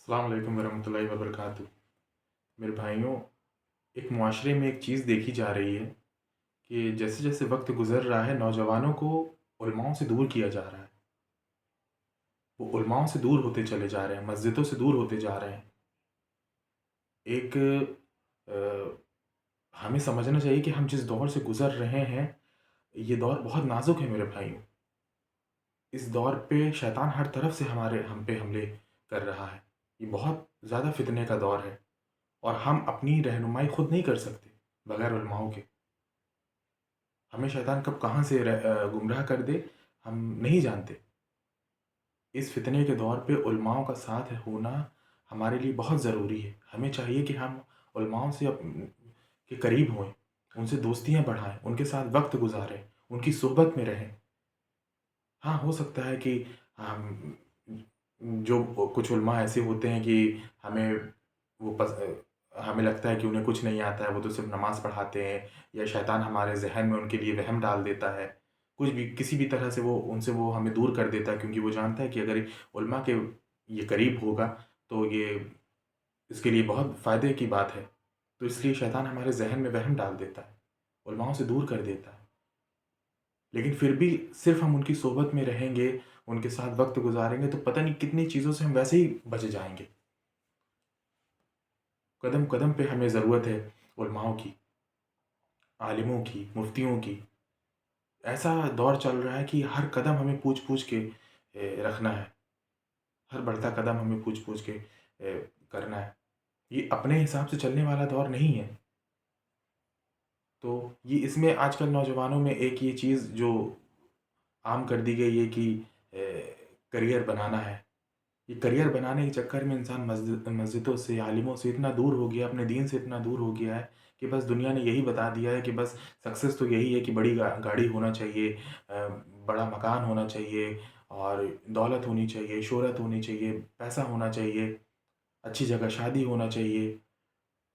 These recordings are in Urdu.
السلام علیکم ورحمۃ اللہ وبرکاتہ۔ میرے بھائیوں، ایک معاشرے میں ایک چیز دیکھی جا رہی ہے کہ جیسے جیسے وقت گزر رہا ہے نوجوانوں کو علماؤں سے دور کیا جا رہا ہے۔ وہ علماؤں سے دور ہوتے چلے جا رہے ہیں، مسجدوں سے دور ہوتے جا رہے ہیں۔ ایک ہمیں سمجھنا چاہیے کہ ہم جس دور سے گزر رہے ہیں یہ دور بہت نازک ہے میرے بھائیوں۔ اس دور پہ شیطان ہر طرف سے ہم پہ حملے کر رہا ہے۔ یہ بہت زیادہ فتنے کا دور ہے اور ہم اپنی رہنمائی خود نہیں کر سکتے بغیر علماؤں کے۔ ہمیں شیطان کب کہاں سے گمراہ کر دے ہم نہیں جانتے۔ اس فتنے کے دور پہ علماؤں کا ساتھ ہونا ہمارے لیے بہت ضروری ہے۔ ہمیں چاہیے کہ ہم علماؤں سے کے قریب ہوئیں، ان سے دوستیاں بڑھائیں، ان کے ساتھ وقت گزاریں، ان کی صحبت میں رہیں۔ ہاں، ہو سکتا ہے کہ ہم جو کچھ علماء ایسے ہوتے ہیں کہ ہمیں وہ ہمیں لگتا ہے کہ انہیں کچھ نہیں آتا ہے، وہ تو صرف نماز پڑھاتے ہیں، یا شیطان ہمارے ذہن میں ان کے لیے وہم ڈال دیتا ہے، کچھ بھی کسی بھی طرح سے وہ ان سے وہ ہمیں دور کر دیتا ہے، کیونکہ وہ جانتا ہے کہ اگر علماء کے یہ قریب ہوگا تو یہ اس کے لیے بہت فائدے کی بات ہے۔ تو اس لیے شیطان ہمارے ذہن میں وہم ڈال دیتا ہے، علماؤں سے دور کر دیتا ہے۔ لیکن پھر بھی صرف ہم ان کی صحبت میں رہیں گے، ان کے ساتھ وقت گزاریں گے تو پتہ نہیں کتنی چیزوں سے ہم ویسے ہی بچ جائیں گے۔ قدم قدم پہ ہمیں ضرورت ہے علماؤں کی، عالموں کی، مفتیوں کی۔ ایسا دور چل رہا ہے کہ ہر قدم ہمیں پوچھ پوچھ کے رکھنا ہے، ہر بڑھتا قدم ہمیں پوچھ پوچھ کے کرنا ہے۔ یہ اپنے حساب سے چلنے والا دور نہیں ہے۔ تو یہ اس میں آج کل نوجوانوں میں ایک یہ چیز جو عام کر دی گئی ہے کہ کریئر بنانا ہے۔ یہ کریئر بنانے کے چکر میں انسان مسجدوں سے، عالموں سے اتنا دور ہو گیا، اپنے دین سے اتنا دور ہو گیا ہے کہ بس دنیا نے یہی بتا دیا ہے کہ بس سکسیس تو یہی ہے کہ بڑی گاڑی ہونا چاہیے، بڑا مکان ہونا چاہیے، اور دولت ہونی چاہیے، شہرت ہونی چاہیے، پیسہ ہونا چاہیے، اچھی جگہ شادی ہونا چاہیے۔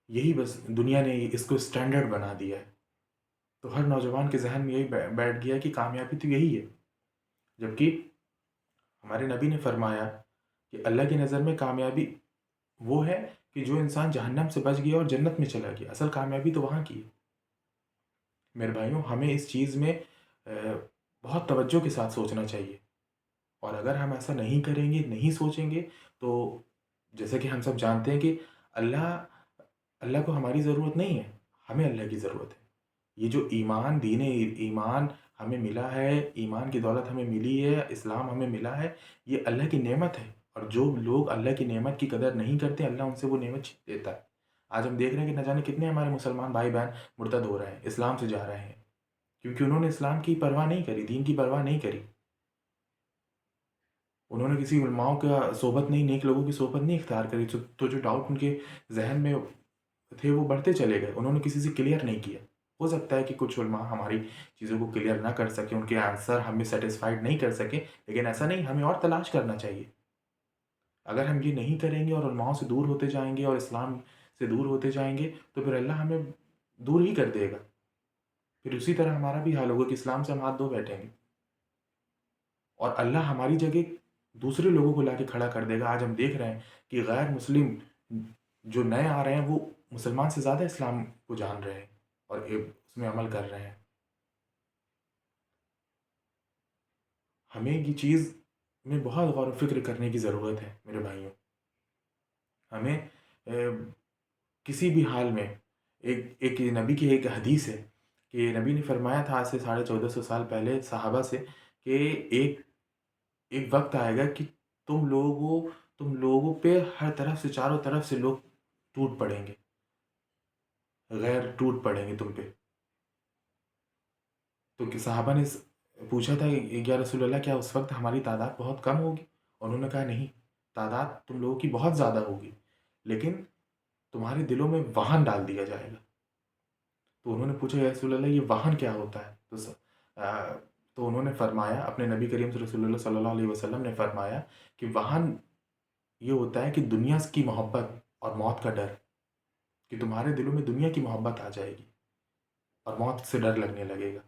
یہی بس دنیا نے اس کو اسٹینڈرڈ بنا دیا ہے۔ تو ہر نوجوان کے ذہن میں یہی بیٹھ گیا کہ کامیابی تو یہی ہے، جبکہ ہمارے نبی نے فرمایا کہ اللہ کی نظر میں کامیابی وہ ہے کہ جو انسان جہنم سے بچ گیا اور جنت میں چلا گیا۔ اصل کامیابی تو وہاں کی ہے۔ میرے بھائیوں، ہمیں اس چیز میں بہت توجہ کے ساتھ سوچنا چاہیے، اور اگر ہم ایسا نہیں کریں گے، نہیں سوچیں گے، تو جیسا کہ ہم سب جانتے ہیں کہ اللہ اللہ کو ہماری ضرورت نہیں ہے، ہمیں اللہ کی ضرورت ہے۔ یہ جو ایمان، دین ایمان ہمیں ملا ہے، ایمان کی دولت ہمیں ملی ہے، اسلام ہمیں ملا ہے، یہ اللہ کی نعمت ہے۔ اور جو لوگ اللہ کی نعمت کی قدر نہیں کرتے، اللہ ان سے وہ نعمت چھین لیتا ہے۔ آج ہم دیکھ رہے ہیں کہ نہ جانے کتنے ہمارے مسلمان بھائی بہن مرتد ہو رہے ہیں، اسلام سے جا رہے ہیں، کیونکہ انہوں نے اسلام کی پرواہ نہیں کری، دین کی پرواہ نہیں کری۔ انہوں نے کسی علماؤں کا صحبت نہیں، نیک لوگوں کی صحبت نہیں اختیار کری، تو جو ڈاؤٹ ان کے ذہن میں تھے وہ بڑھتے چلے گئے، انہوں نے کسی سے کلیئر نہیں کیا۔ ہو سکتا ہے کہ کچھ علماء ہماری چیزوں کو کلیئر نہ کر سکیں، ان کے آنسر ہمیں سیٹسفائیڈ نہیں کر سکیں، لیکن ایسا نہیں، ہمیں اور تلاش کرنا چاہیے۔ اگر ہم یہ نہیں کریں گے اور علماؤں سے دور ہوتے جائیں گے اور اسلام سے دور ہوتے جائیں گے تو پھر اللہ ہمیں دور ہی کر دے گا۔ پھر اسی طرح ہمارا بھی حال ہوگا کہ اسلام سے ہم ہاتھ دھو بیٹھیں گے، اور اللہ ہماری جگہ دوسرے لوگوں کو لا کے کھڑا کر دے گا۔ آج ہم دیکھ رہے ہیں کہ غیر مسلم جو نئے آ رہے ہیں وہ مسلمان سے زیادہ اسلام کو جان رہے ہیں اور اس میں عمل کر رہے ہیں۔ ہمیں یہ چیز میں بہت غور و فکر کرنے کی ضرورت ہے میرے بھائیوں۔ ہمیں کسی بھی حال میں ایک نبی کی ایک حدیث ہے کہ نبی نے فرمایا تھا آج سے 1450 سال پہلے صحابہ سے کہ ایک ایک وقت آئے گا کہ تم لوگوں پہ ہر طرف سے، چاروں طرف سے لوگ ٹوٹ پڑیں گے، غیر ٹوٹ پڑیں گے تم پہ۔ تو کہ صحابہ نے پوچھا تھا کہ یا رسول اللہ کیا اس وقت ہماری تعداد بہت کم ہوگی؟ انہوں نے کہا نہیں، تعداد تم لوگوں کی بہت زیادہ ہوگی، لیکن تمہارے دلوں میں وہن ڈال دیا جائے گا۔ تو انہوں نے پوچھا یا رسول اللہ یہ وہن کیا ہوتا ہے؟ تو انہوں نے فرمایا، اپنے نبی کریم رسول اللہ صلی اللہ علیہ وسلم نے فرمایا کہ وہن یہ ہوتا ہے کہ دنیا کی محبت اور موت کا ڈر، کہ تمہارے دلوں میں دنیا کی محبت آ جائے گی اور موت سے ڈر لگنے لگے گا،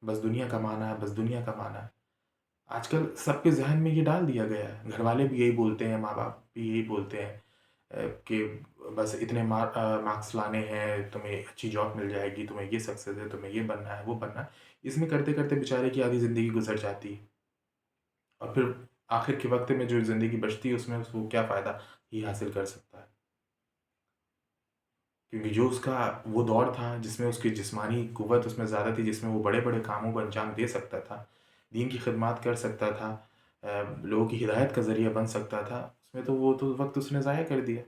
بس دنیا کمانا ہے، بس دنیا کمانا ہے۔ آج کل سب کے ذہن میں یہ ڈال دیا گیا ہے، گھر والے بھی یہی بولتے ہیں، ماں باپ بھی یہی بولتے ہیں کہ بس اتنے مارکس لانے ہیں، تمہیں اچھی جاب مل جائے گی، تمہیں یہ سکسیز ہے، تمہیں یہ بننا ہے، وہ بننا ہے۔ اس میں کرتے کرتے بیچارے کی آدھی زندگی گزر جاتی ہے، اور پھر آخر کے وقت میں جو زندگی بچتی ہے اس میں اس کو کیا فائدہ ہی حاصل کر سکتا ہے؟ کیونکہ جو اس کا وہ دور تھا جس میں اس کی جسمانی قوت اس میں زیادہ تھی، جس میں وہ بڑے بڑے کاموں کو انجام دے سکتا تھا، دین کی خدمات کر سکتا تھا، لوگوں کی ہدایت کا ذریعہ بن سکتا تھا، اس میں تو وہ تو وقت اس نے ضائع کر دیا۔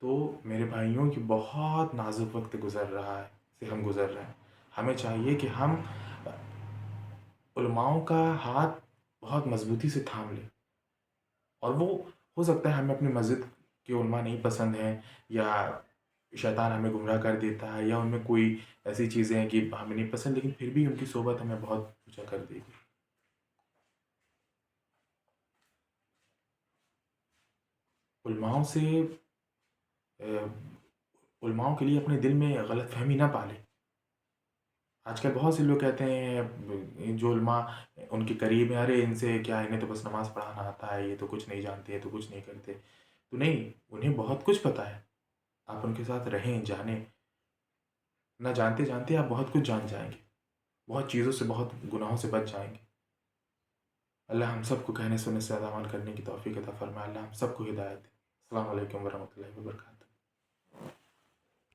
تو میرے بھائیوں کی بہت نازک وقت گزر رہا ہے، سے ہم گزر رہے ہیں۔ ہمیں چاہیے کہ ہم علماؤں کا ہاتھ بہت مضبوطی سے تھام لیں، اور وہ ہو سکتا ہے ہمیں اپنی مسجد کے علماء نہیں پسند ہیں، یا شیطان ہمیں گمراہ کر دیتا ہے، یا ان میں کوئی ایسی چیزیں ہیں کہ ہمیں نہیں پسند، لیکن پھر بھی ان کی صحبت ہمیں بہت اونچا کر دے گی۔ علماؤں سے علماؤں کے لیے اپنے دل میں غلط فہمی نہ پالیں۔ آج کل بہت سے لوگ کہتے ہیں جو علماء ان کے قریب ہیں، ارے ان سے کیا، انہیں تو بس نماز پڑھانا آتا ہے، یہ تو کچھ نہیں جانتے، یہ تو کچھ نہیں کرتے۔ تو نہیں، انہیں بہت کچھ پتہ ہے۔ آپ ان کے ساتھ رہیں، جانیں، نہ جانتے جانتے آپ بہت کچھ جان جائیں گے، بہت چیزوں سے، بہت گناہوں سے بچ جائیں گے۔ اللہ ہم سب کو کہنے سننے سے زیادہ عمل کرنے کی توفیق عطا فرمائے۔ اللہ ہم سب کو ہدایت دے۔ السلام علیکم ورحمۃ اللہ وبرکاتہ۔